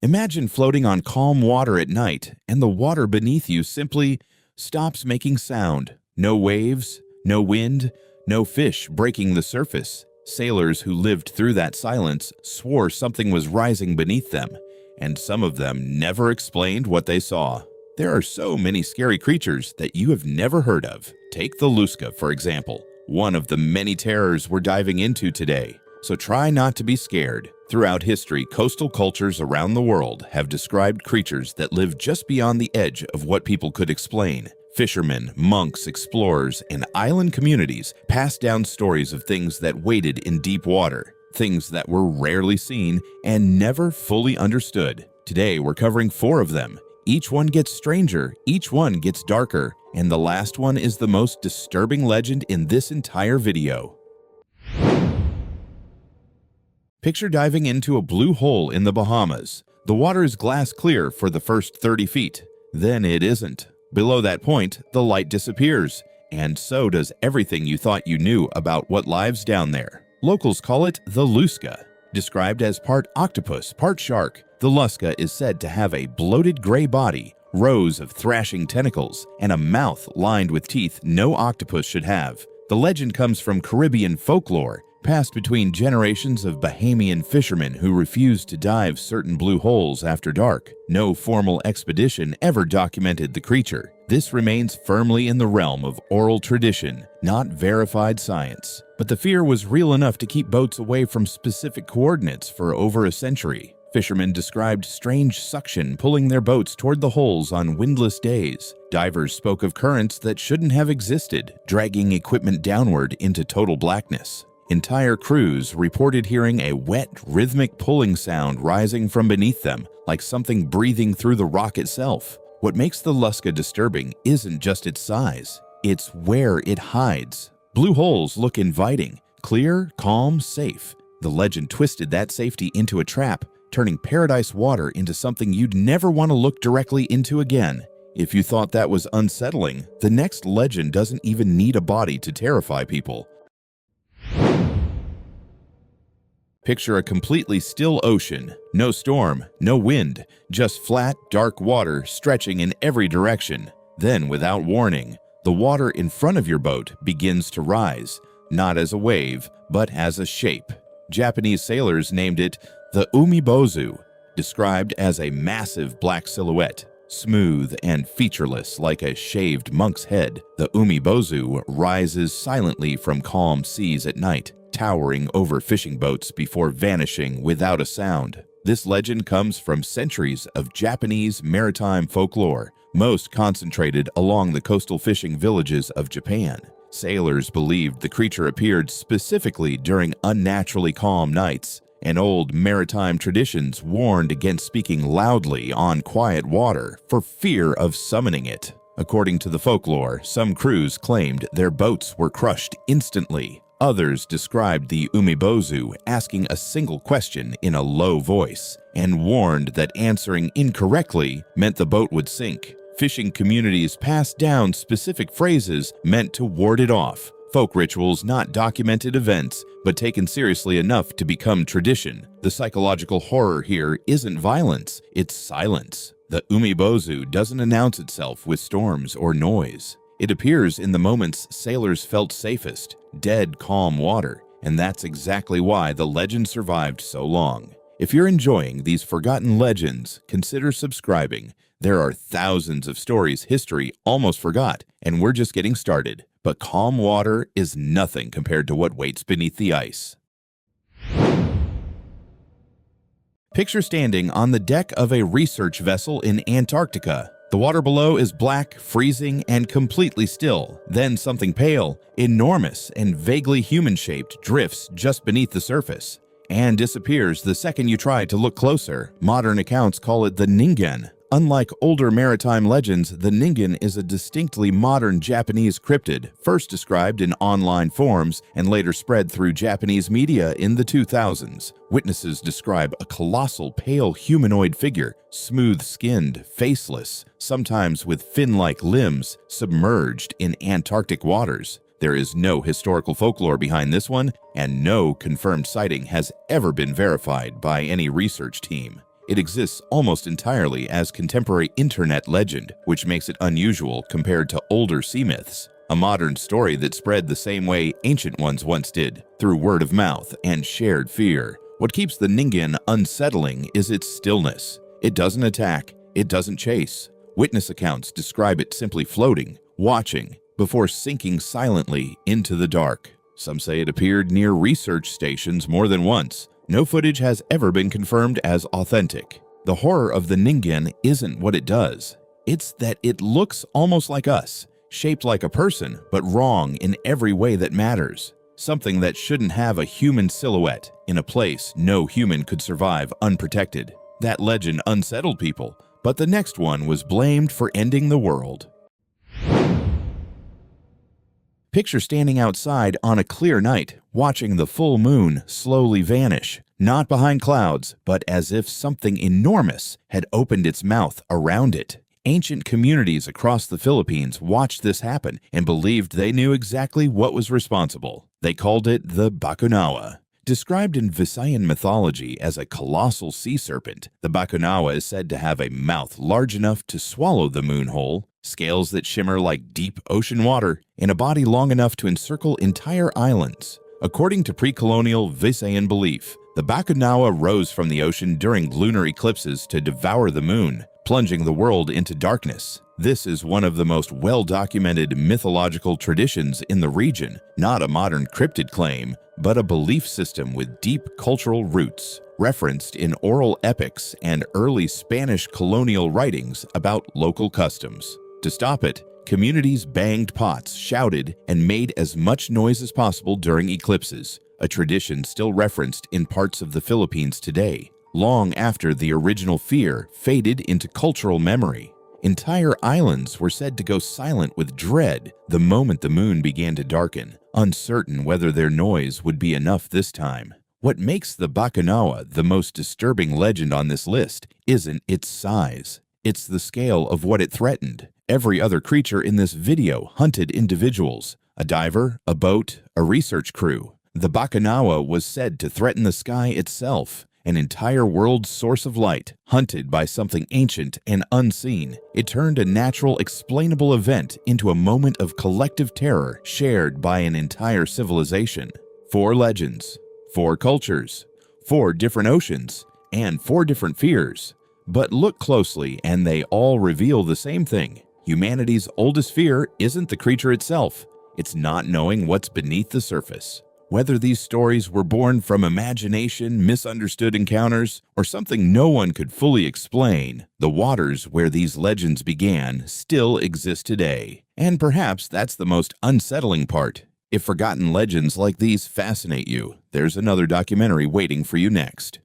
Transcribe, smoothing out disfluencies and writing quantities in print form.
Imagine floating on calm water at night, and the water beneath you simply stops making sound. No waves, no wind, no fish breaking the surface. Sailors who lived through that silence swore something was rising beneath them, and some of them never explained what they saw. There are so many scary creatures that you have never heard of. Take the Lusca, for example, one of the many terrors we're diving into today. So try not to be scared. Throughout history, coastal cultures around the world have described creatures that live just beyond the edge of what people could explain. Fishermen, monks, explorers, and island communities passed down stories of things that waited in deep water, things that were rarely seen and never fully understood. Today, we're covering 4 of them. Each one gets stranger, each one gets darker, and the last one is the most disturbing legend in this entire video. Picture diving into a blue hole in the Bahamas. The water is glass clear for the first 30 feet. Then it isn't. Below that point, the light disappears, and so does everything you thought you knew about what lives down there. Locals call it the Lusca. Described as part octopus, part shark, the Lusca is said to have a bloated gray body, rows of thrashing tentacles, and a mouth lined with teeth no octopus should have. The legend comes from Caribbean folklore, passed between generations of Bahamian fishermen who refused to dive certain blue holes after dark. No formal expedition ever documented the creature. This remains firmly in the realm of oral tradition, not verified science. But the fear was real enough to keep boats away from specific coordinates for over a century. Fishermen described strange suction pulling their boats toward the holes on windless days. Divers spoke of currents that shouldn't have existed, dragging equipment downward into total blackness. Entire crews reported hearing a wet, rhythmic pulling sound rising from beneath them, like something breathing through the rock itself. What makes the Lusca disturbing isn't just its size, it's where it hides. Blue holes look inviting, clear, calm, safe. The legend twisted that safety into a trap, turning paradise water into something you'd never want to look directly into again. If you thought that was unsettling, the next legend doesn't even need a body to terrify people. Picture a completely still ocean, no storm, no wind, just flat, dark water stretching in every direction. Then, without warning, the water in front of your boat begins to rise, not as a wave, but as a shape. Japanese sailors named it the umibozu, described as a massive black silhouette, smooth and featureless like a shaved monk's head. The umibozu rises silently from calm seas at night, towering over fishing boats before vanishing without a sound. This legend comes from centuries of Japanese maritime folklore, most concentrated along the coastal fishing villages of Japan. Sailors believed the creature appeared specifically during unnaturally calm nights, and old maritime traditions warned against speaking loudly on quiet water for fear of summoning it. According to the folklore, some crews claimed their boats were crushed instantly. Others described the umibozu asking a single question in a low voice and warned that answering incorrectly meant the boat would sink. Fishing communities passed down specific phrases meant to ward it off. Folk rituals, not documented events, but taken seriously enough to become tradition. The psychological horror here isn't violence, it's silence. The umibozu doesn't announce itself with storms or noise. It appears in the moments sailors felt safest, dead, calm water, and that's exactly why the legend survived so long. If you're enjoying these forgotten legends, consider subscribing. There are thousands of stories history almost forgot, and we're just getting started. But calm water is nothing compared to what waits beneath the ice. Picture standing on the deck of a research vessel in Antarctica. The water below is black, freezing, and completely still. Then something pale, enormous, and vaguely human-shaped drifts just beneath the surface and disappears the second you try to look closer. Modern accounts call it the Ningen. Unlike older maritime legends, the Ningen is a distinctly modern Japanese cryptid, first described in online forums and later spread through Japanese media in the 2000s. Witnesses describe a colossal pale humanoid figure, smooth-skinned, faceless, sometimes with fin-like limbs, submerged in Antarctic waters. There is no historical folklore behind this one, and no confirmed sighting has ever been verified by any research team. It exists almost entirely as contemporary internet legend, which makes it unusual compared to older sea myths. A modern story that spread the same way ancient ones once did, through word of mouth and shared fear. What keeps the Ningen unsettling is its stillness. It doesn't attack, it doesn't chase. Witness accounts describe it simply floating, watching, before sinking silently into the dark. Some say it appeared near research stations more than once. No footage has ever been confirmed as authentic. The horror of the Ningen isn't what it does. It's that it looks almost like us, shaped like a person, but wrong in every way that matters. Something that shouldn't have a human silhouette in a place no human could survive unprotected. That legend unsettled people, but the next one was blamed for ending the world. Picture standing outside on a clear night, watching the full moon slowly vanish, not behind clouds, but as if something enormous had opened its mouth around it. Ancient communities across the Philippines watched this happen and believed they knew exactly what was responsible. They called it the Bakunawa. Described in Visayan mythology as a colossal sea serpent, the Bakunawa is said to have a mouth large enough to swallow the moon hole, scales that shimmer like deep ocean water, and a body long enough to encircle entire islands. According to pre-colonial Visayan belief, the Bakunawa rose from the ocean during lunar eclipses to devour the moon, plunging the world into darkness. This is one of the most well-documented mythological traditions in the region, not a modern cryptid claim, but a belief system with deep cultural roots, referenced in oral epics and early Spanish colonial writings about local customs. To stop it, communities banged pots, shouted, and made as much noise as possible during eclipses, a tradition still referenced in parts of the Philippines today, long after the original fear faded into cultural memory. Entire islands were said to go silent with dread the moment the moon began to darken, uncertain whether their noise would be enough this time. What makes the Bakunawa the most disturbing legend on this list isn't its size. It's the scale of what it threatened. Every other creature in this video hunted individuals, a diver, a boat, a research crew. The Bakunawa was said to threaten the sky itself, an entire world's source of light, hunted by something ancient and unseen. It turned a natural, explainable event into a moment of collective terror shared by an entire civilization. 4 legends, 4 cultures, 4 different oceans, and 4 different fears. But look closely and they all reveal the same thing. Humanity's oldest fear isn't the creature itself. It's not knowing what's beneath the surface. Whether these stories were born from imagination, misunderstood encounters, or something no one could fully explain, the waters where these legends began still exist today. And perhaps that's the most unsettling part. If forgotten legends like these fascinate you, there's another documentary waiting for you next.